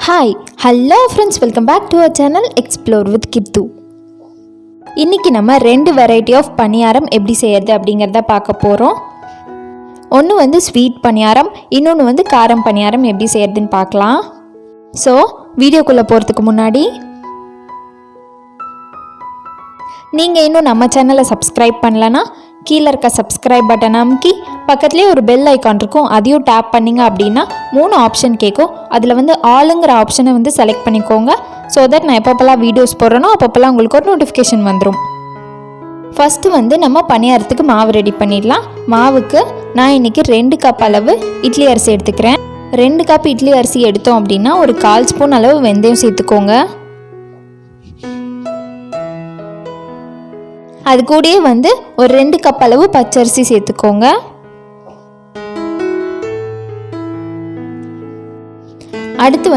Hi hello friends, welcome back to our channel explore with Kirthu. இன்றைக்கி நம்ம 2 variety of பணியாரம் எப்படி செய்கிறது அப்படிங்கிறத பார்க்க போகிறோம். ஒன்று ஸ்வீட் பணியாரம், இன்னொன்று காரம் பணியாரம் எப்படி செய்கிறதுன்னு பார்க்கலாம். ஸோ வீடியோக்குள்ளே போகிறதுக்கு முன்னாடி நீங்கள் இன்னும் நம்ம சேனலை சப்ஸ்கிரைப் பண்ணலன்னா கீழே இருக்க சப்ஸ்கிரைப் பட்டன் அமுக்கி பக்கத்துலேயே ஒரு பெல் ஐக்கான் இருக்கும், அதையும் டேப் பண்ணிங்க அப்படின்னா 3 ஆப்ஷன் கேட்கும். அதில் ஆளுங்கிற ஆப்ஷனை செலக்ட் பண்ணிக்கோங்க. ஸோ தட் நான் எப்பப்பெல்லாம் வீடியோஸ் போடுறேனோ அப்பப்பெல்லாம் உங்களுக்கு ஒரு நோட்டிஃபிகேஷன் வந்துடும். ஃபஸ்ட்டு நம்ம பணியாரத்துக்கு மாவு ரெடி பண்ணிடலாம். மாவுக்கு நான் இன்றைக்கி 2 கப் அளவு இட்லி அரிசி எடுத்துக்கிறேன். 2 கப் இட்லி அரிசி எடுத்தோம் அப்படின்னா ஒரு 1/4 ஸ்பூன் அளவு வெந்தயம் சேர்த்துக்கோங்க. அது கூடயே ஒரு 2 கப் அளவு பச்சரிசி சேர்த்துக்கோங்க. அடுத்து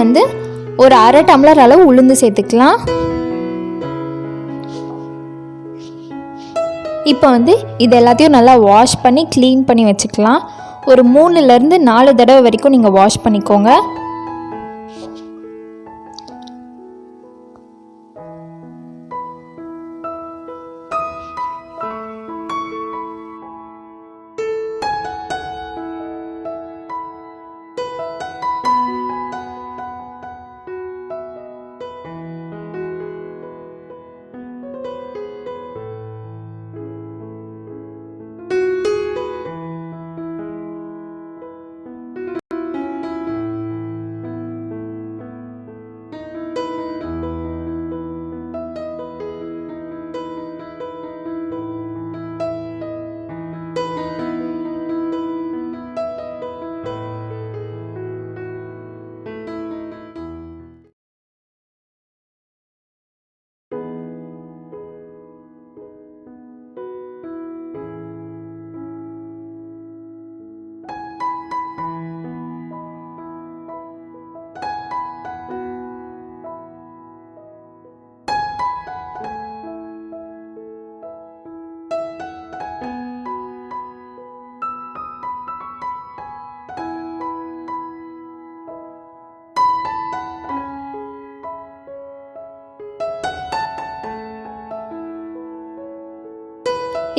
ஒரு 1/2 டம்ளர் அளவு உளுந்து சேர்த்துக்கலாம். இப்போ இது எல்லாத்தையும் நல்லா வாஷ் பண்ணி க்ளீன் பண்ணி வச்சுக்கலாம். ஒரு 3லேருந்து 4 தடவை வரைக்கும் நீங்கள் வாஷ் பண்ணிக்கோங்க.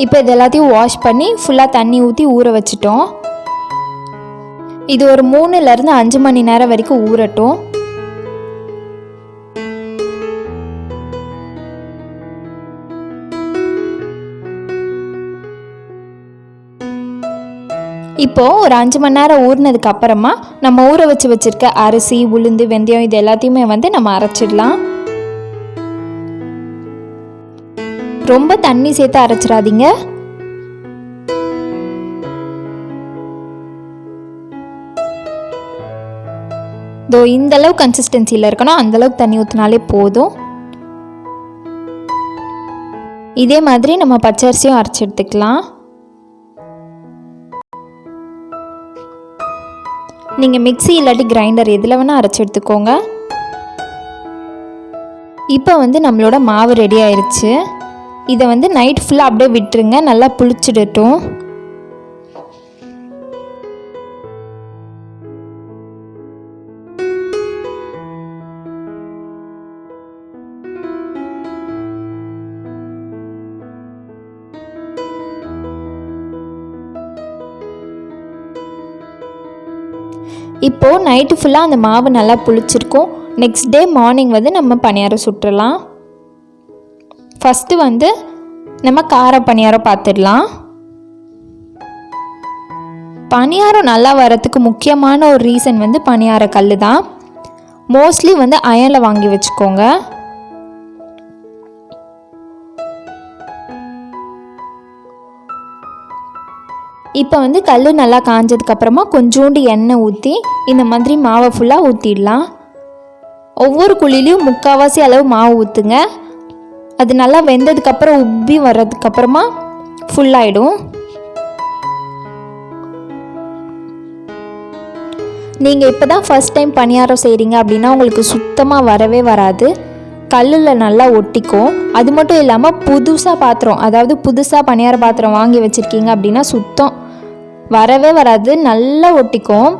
இப்போ இது எல்லாத்தையும் வாஷ் பண்ணி ஃபுல்லாக தண்ணி ஊற்றி ஊற வச்சிட்டோம். இது ஒரு 3லேருந்து 5 மணி நேரம் வரைக்கும் ஊறட்டும். இப்போது ஒரு 5 மணி நேரம் ஊறினதுக்கு அப்புறமா நம்ம ஊற வச்சுருக்க அரிசி, உளுந்து, வெந்தயம் இது எல்லாத்தையுமே நம்ம அரைச்சிடலாம். ரொம்ப தண்ணி சேர்த்து அரைச்சிடாதீங்க. இந்த அளவு கன்சிஸ்டன்சியில் இருக்கணும், அந்த அளவுக்கு தண்ணி ஊற்றினாலே போதும். இதே மாதிரி நம்ம பச்சரிசியும் அரைச்சி எடுத்துக்கலாம். நீங்கள் மிக்ஸி இல்லாட்டி கிரைண்டர் எதில் வேணால் அரைச்சி எடுத்துக்கோங்க. இப்போ நம்மளோட மாவு ரெடி ஆயிடுச்சு. இதை நைட் ஃபுல்லாக அப்படியே விட்டுருங்க, நல்லா புளிச்சிடட்டும். இப்போது நைட்டு ஃபுல்லாக அந்த மாவு நல்லா புளிச்சிருக்கும். நெக்ஸ்ட் டே மார்னிங் நம்ம பணியாரம் சுட்டுடலாம். ஃபஸ்ட்டு நம்ம கார பணியாரம் பார்த்துடலாம். பணியாரம் நல்லா வரத்துக்கு முக்கியமான ஒரு ரீசன் பணியார கல் தான். மோஸ்ட்லி அயனில் வாங்கி வச்சுக்கோங்க. இப்போ கல் நல்லா காஞ்சதுக்கப்புறமா கொஞ்சோண்டு எண்ணெய் ஊற்றி இந்த மாதிரி மாவை ஃபுல்லாக ஊற்றிடலாம். ஒவ்வொரு குழிலையும் 3/4 அளவு மாவு ஊற்றுங்க. அது நல்லா வெந்ததுக்கப்புறம் உப்பி வர்றதுக்கப்புறமா ஃபுல்லாகிடும். நீங்கள் இப்போ தான் ஃபஸ்ட் டைம் பணியாரம் செய்கிறீங்க அப்படின்னா உங்களுக்கு சுத்தமாக வரவே வராது, கல்லில் நல்லா ஒட்டிக்கும். அது மட்டும் இல்லாமல் புதுசாக பாத்திரம், அதாவது புதுசாக பணியார பாத்திரம் வாங்கி வச்சுருக்கீங்க அப்படின்னா சுத்தம் வரவே வராது, நல்லா ஒட்டிக்கும்.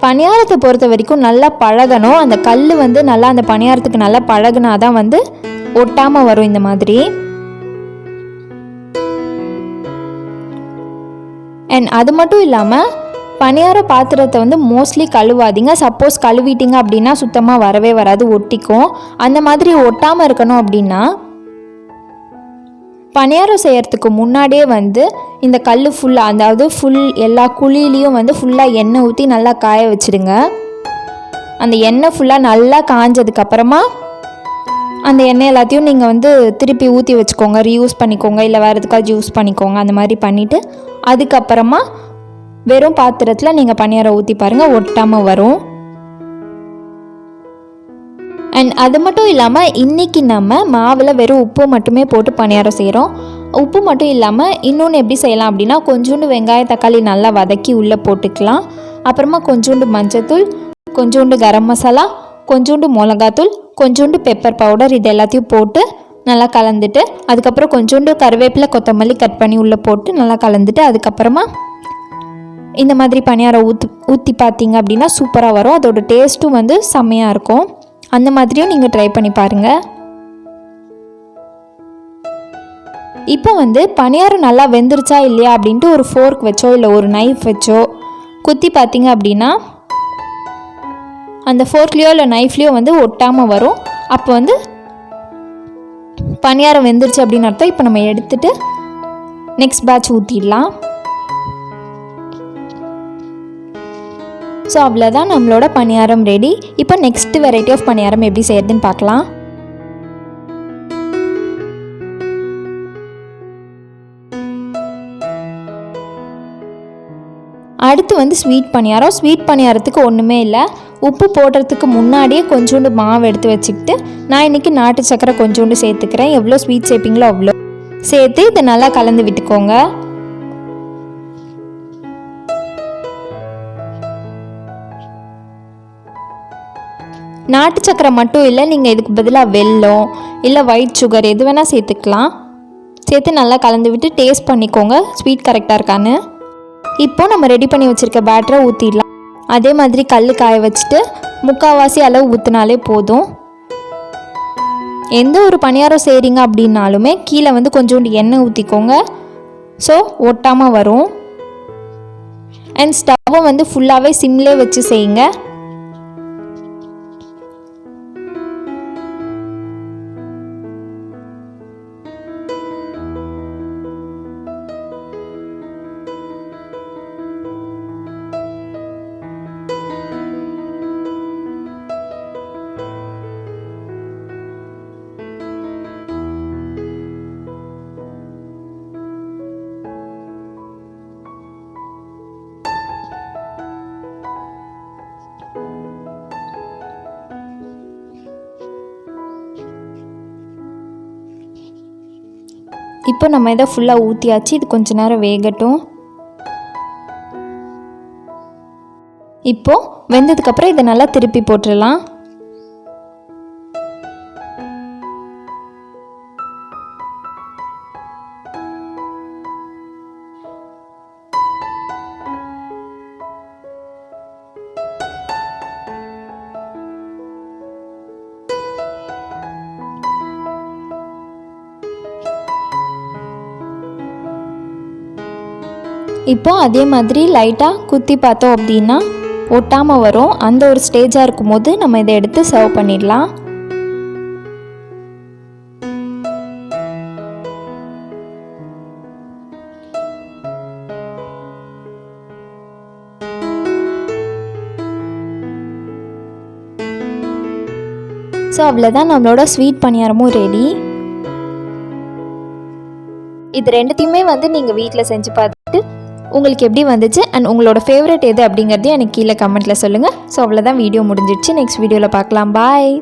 பணியாரத்தை பொறுத்த வரைக்கும் நல்லா பழகணும். அந்த கல் வந்து நல்லா அந்த பணியாரத்துக்கு நல்லா பழகுனா தான் வந்து ஒட்டாமல் வரும் இந்த மாதிரி. அண்ட் அது மட்டும் இல்லாமல் பணியார பாத்திரத்தை வந்து மோஸ்ட்லி கழுவாதீங்க. சப்போஸ் கழுவிட்டீங்க அப்படின்னா சுத்தமாக வரவே வராது, ஒட்டிக்கும். அந்த மாதிரி ஒட்டாமல் இருக்கணும் அப்படின்னா பணியாரம் செய்கிறதுக்கு முன்னாடியே வந்து இந்த கல் ஃபுல்லாக, அதாவது எல்லா குழியிலையும் வந்து ஃபுல்லாக எண்ணெய் ஊற்றி நல்லா காய வச்சுடுங்க. அந்த எண்ணெய் ஃபுல்லாக நல்லா காஞ்சதுக்கப்புறமா அந்த எண்ணெய் எல்லாத்தையும் நீங்கள் வந்து திருப்பி ஊற்றி வச்சுக்கோங்க, ரீயூஸ் பண்ணிக்கோங்க, இல்லை வேறு எதுக்காச்சும் யூஸ் பண்ணிக்கோங்க. அந்த மாதிரி பண்ணிவிட்டு அதுக்கப்புறமா வெறும் பாத்திரத்தில் நீங்கள் பணியாரம் ஊற்றி பாருங்கள், ஒட்டாமல் வரும். அண்ட் அது மட்டும் இல்லாமல் இன்றைக்கி நம்ம மாவில் வெறும் உப்பு மட்டுமே போட்டு பணியாரம் செய்கிறோம். உப்பு மட்டும் இல்லாமல் இன்னொன்று எப்படி செய்யலாம் அப்படின்னா, கொஞ்சோண்டு வெங்காயம் தக்காளி நல்லா வதக்கி உள்ளே போட்டுக்கலாம். அப்புறமா கொஞ்சோண்டு மஞ்சத்தூள், கொஞ்சோண்டு கரம் மசாலா, கொஞ்சோண்டு மிளகாத்தூள், கொஞ்சோண்டு பெப்பர் பவுடர், இது எல்லாத்தையும் போட்டு நல்லா கலந்துட்டு அதுக்கப்புறம் கொஞ்சோண்டு கருவேப்பிலை கொத்தமல்லி கட் பண்ணி உள்ளே போட்டு நல்லா கலந்துட்டு அதுக்கப்புறமா இந்த மாதிரி பணியாரம் ஊற்றி பார்த்தீங்க அப்படின்னா சூப்பராக வரும். அதோட டேஸ்ட்டும் வந்து செம்மையாக இருக்கும். அந்த மாதிரியும் நீங்கள் ட்ரை பண்ணி பாருங்கள். இப்போ வந்து பணியாரம் நல்லா வெந்துருச்சா இல்லையா அப்படின்ட்டு ஒரு ஃபோர்க் வச்சோ இல்லை ஒரு நைஃப் வச்சோ குத்தி பார்த்தீங்க அப்படின்னா அந்த ஃபோர்க்லேயோ இல்லை நைஃப்லேயோ வந்து ஒட்டாமல் வரும். அப்போ வந்து பணியாரம் வெந்துருச்சு அப்படின்னு அர்த்தம். இப்போ நம்ம எடுத்துட்டு நெக்ஸ்ட் பேட்ச் ஊற்றிடலாம். ஸோ அவ்வளோதான், நம்மளோட பணியாரம் ரெடி. இப்போ நெக்ஸ்ட் வெரைட்டி ஆஃப் பணியாரம் எப்படி செய்யறதுன்னு பார்க்கலாம். அடுத்து வந்து ஸ்வீட் பணியாரம். ஸ்வீட் பணியாரத்துக்கு ஒன்றுமே இல்லை, உப்பு போடுறதுக்கு முன்னாடியே கொஞ்சோண்டு மாவு எடுத்து வச்சுக்கிட்டு நான் இன்றைக்கி நாட்டு சக்கரை கொஞ்சோண்டு சேர்த்துக்கிறேன். எவ்வளோ ஸ்வீட் சேர்ப்பீங்களோ அவ்வளோ சேர்த்து இதை நல்லா கலந்து விட்டுக்கோங்க. நாட்டு சக்கரை மட்டும் இல்லை, நீங்கள் இதுக்கு பதிலாக வெல்லம் இல்லை ஒயிட் சுகர் எது வேணால் சேர்த்துக்கலாம். சேர்த்து நல்லா கலந்து விட்டு டேஸ்ட் பண்ணிக்கோங்க ஸ்வீட் கரெக்டாக இருக்கான்னு. இப்போது நம்ம ரெடி பண்ணி வச்சுருக்க பேட்டரை ஊற்றிடலாம். அதே மாதிரி கல் காய வச்சுட்டு முக்கால்வாசி அளவு ஊற்றினாலே போதும். எந்த ஒரு பணியாரம் செய்கிறீங்க அப்படின்னாலுமே கீழே வந்து கொஞ்சோண்டு எண்ணெய் ஊற்றிக்கோங்க, ஸோ ஒட்டாமல் வரும். அண்ட் ஸ்டவ்வை வந்து ஃபுல்லாகவே சிம்லே வச்சு செய்யுங்க. இப்போ நம்ம இதை ஃபுல்லாக ஊற்றியாச்சு. இது கொஞ்ச நேரம் வேகட்டும். இப்போது வெந்ததுக்கப்புறம் இதை நல்லா திருப்பி போட்டுடலாம். இப்போது அதே மாதிரி லைட்டாக குத்தி பார்த்தோம் அப்படின்னா ஒட்டாமல் வரும். அந்த ஒரு ஸ்டேஜாக இருக்கும்போது நம்ம இதை எடுத்து சர்வ் பண்ணிடலாம். ஸோ அவ்வளோதான், நம்மளோட ஸ்வீட் பணியாரமும் ரெடி. இது ரெண்டுத்தையுமே வந்து நீங்கள் வீட்டில் செஞ்சு பார்த்துட்டு உங்களுக்கு எப்படி வந்துச்சு அண்ட் உங்களோட ஃபேவரட் எது அப்படிங்கிறதையும் எனக்கு கீழே கமெண்ட்டில் சொல்லுங்கள். ஸோ அவ்வளோதான், வீடியோ முடிஞ்சிடுச்சு. நெக்ஸ்ட் வீடியோவில் பார்க்கலாம். பாய்.